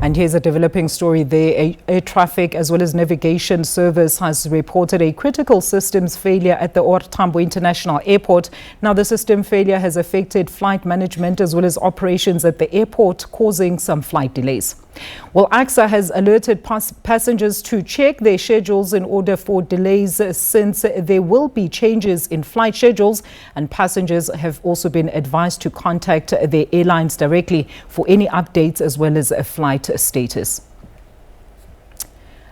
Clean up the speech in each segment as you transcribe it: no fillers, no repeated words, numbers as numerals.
And here's a developing story there. Air traffic as well as navigation service has reported a critical systems failure at the OR Tambo International Airport. Now, the system failure has affected flight management as well as operations at the airport, causing some flight delays. Well, AXA has alerted passengers to check their schedules in order for delays, since there will be changes in flight schedules, and passengers have also been advised to contact their airlines directly for any updates as well as a flight status.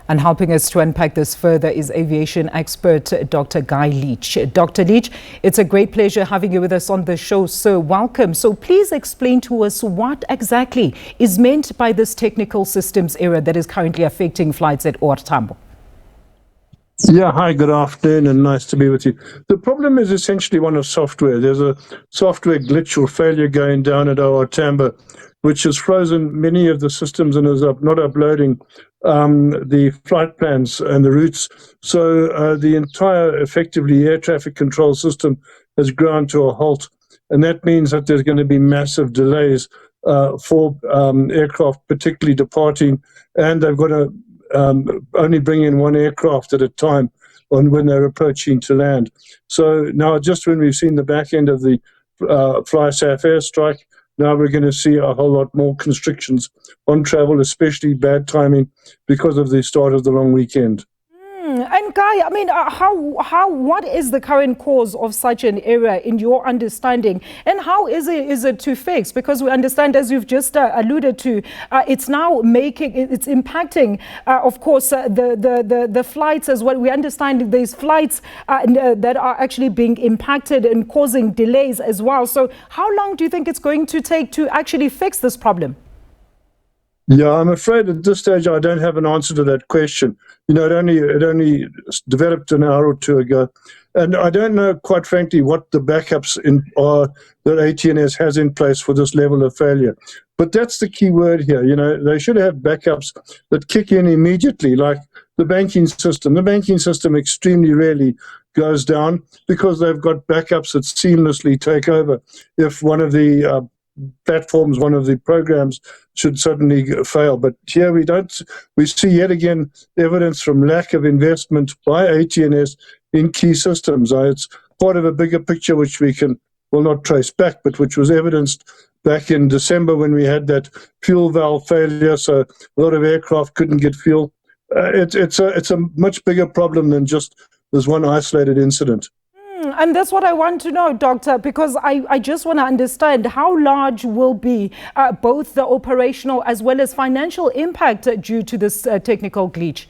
And helping us to unpack this further is aviation expert Dr. Guy Leitch. Dr. Leitch, it's a great pleasure having you with us on the show, so welcome. So please explain to us what exactly is meant by this technical systems error that is currently affecting flights at OR Tambo. Yeah, hi, good afternoon, and nice to be with you. The problem is essentially one of software. There's a software glitch or failure going down at OR Tambo, which has frozen many of the systems and is not uploading the flight plans and the routes. So the entire, effectively, air traffic control system has ground to a halt. And that means that there's going to be massive delays for aircraft, particularly departing, and they've got to only bring in one aircraft at a time when they're approaching to land. So now, just when we've seen the back end of the FlySAF airstrike, now we're going to see a whole lot more constrictions on travel, especially bad timing because of the start of the long weekend. And Guy, I mean, what is the current cause of such an error in your understanding, and how is it to fix? Because we understand, as you've just alluded to, it's impacting, of course, the flights as well. We understand there's flights that are actually being impacted and causing delays as well. So how long do you think it's going to take to actually fix this problem? Yeah, I'm afraid at this stage I don't have an answer to that question. You know, it only developed an hour or two ago, and I don't know, quite frankly, what the backups are that ATNS has in place for this level of failure. But that's the key word here. You know, they should have backups that kick in immediately, like the banking system. The banking system extremely rarely goes down because they've got backups that seamlessly take over if one of the platforms, one of the programs should suddenly fail. But here we see yet again evidence from lack of investment by ATNS in key systems. It's part of a bigger picture which we can, well, not trace back, but which was evidenced back in December when we had that fuel valve failure, so a lot of aircraft couldn't get fuel. It's a much bigger problem than just this one isolated incident. And that's what I want to know, Doctor, because I just want to understand how large will be both the operational as well as financial impact due to this technical glitch.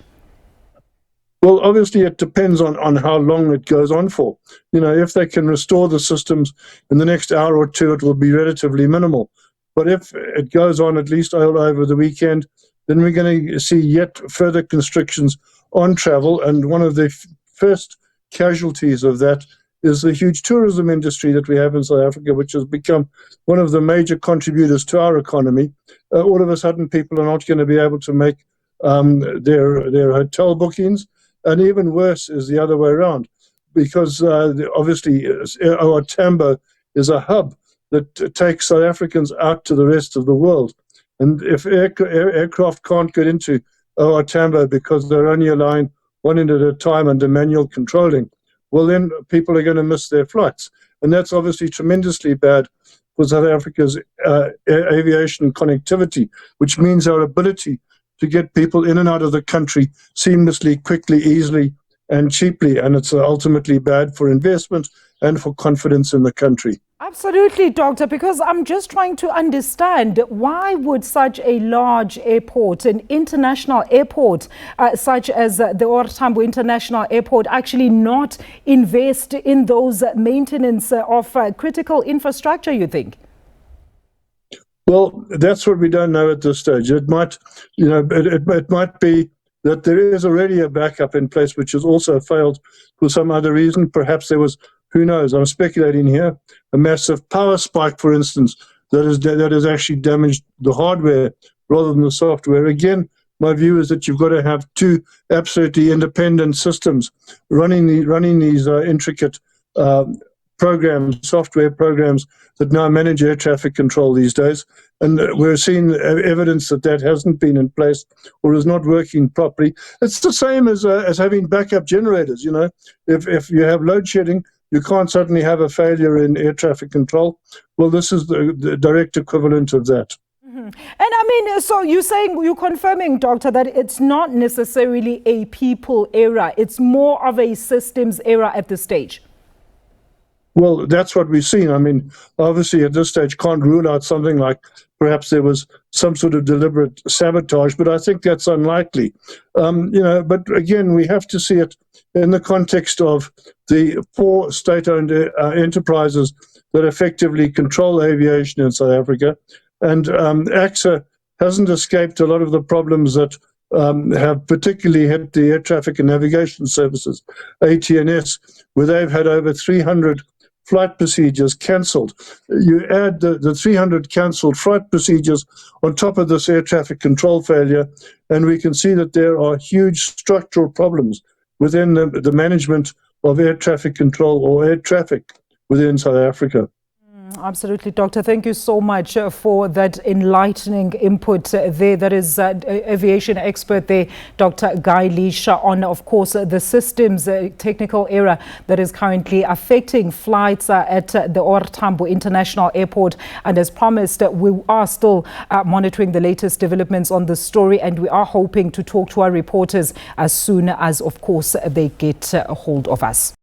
Well, obviously, it depends on how long it goes on for. You know, if they can restore the systems in the next hour or two, it will be relatively minimal. But if it goes on at least all over the weekend, then we're going to see yet further constrictions on travel. And one of the first casualties of that is the huge tourism industry that we have in South Africa, which has become one of the major contributors to our economy. All of a sudden, people are not going to be able to make their hotel bookings. And even worse is the other way around, because obviously OR Tambo is a hub that takes South Africans out to the rest of the world. And if aircraft can't get into OR Tambo because they're only allowing one end at a time under manual controlling, well, then people are going to miss their flights. And that's obviously tremendously bad for South Africa's aviation connectivity, which means our ability to get people in and out of the country seamlessly, quickly, easily, and cheaply. And it's ultimately bad for investment and for confidence in the country. Absolutely, Doctor, because I'm just trying to understand, why would such a large airport, an international airport such as the OR Tambo International Airport, actually not invest in those maintenance of critical infrastructure, you think? Well, that's what we don't know at this stage. It might, it might be that there is already a backup in place which has also failed for some other reason. Perhaps there was, who knows, I'm speculating here, a massive power spike, for instance, that has actually damaged the hardware rather than the software. Again, my view is that you've got to have two absolutely independent systems running these intricate programs, software programs that now manage air traffic control these days. And we're seeing evidence that that hasn't been in place or is not working properly. It's the same as having backup generators. You know, if you have load shedding, you can't suddenly have a failure in air traffic control. Well, this is the direct equivalent of that. And I mean, so you're confirming, Doctor, that it's not necessarily a people error. It's more of a systems error at this stage. Well, that's what we've seen. I mean, obviously at this stage can't rule out something like perhaps there was some sort of deliberate sabotage, but I think that's unlikely. You know, but again, we have to see it in the context of the 4 state-owned enterprises that effectively control aviation in South Africa. And AXA hasn't escaped a lot of the problems that have particularly hit the air traffic and navigation services, ATNS, where they've had over 300 flight procedures cancelled. You add the 300 cancelled flight procedures on top of this air traffic control failure, and we can see that there are huge structural problems within the management of air traffic control or air traffic within South Africa. Absolutely, Doctor. Thank you so much for that enlightening input there. That is aviation expert there, Dr. Guy Leitch, on, of course, the systems technical error that is currently affecting flights at the OR Tambo International Airport. And as promised, we are still monitoring the latest developments on the story, and we are hoping to talk to our reporters as soon as, of course, they get a hold of us.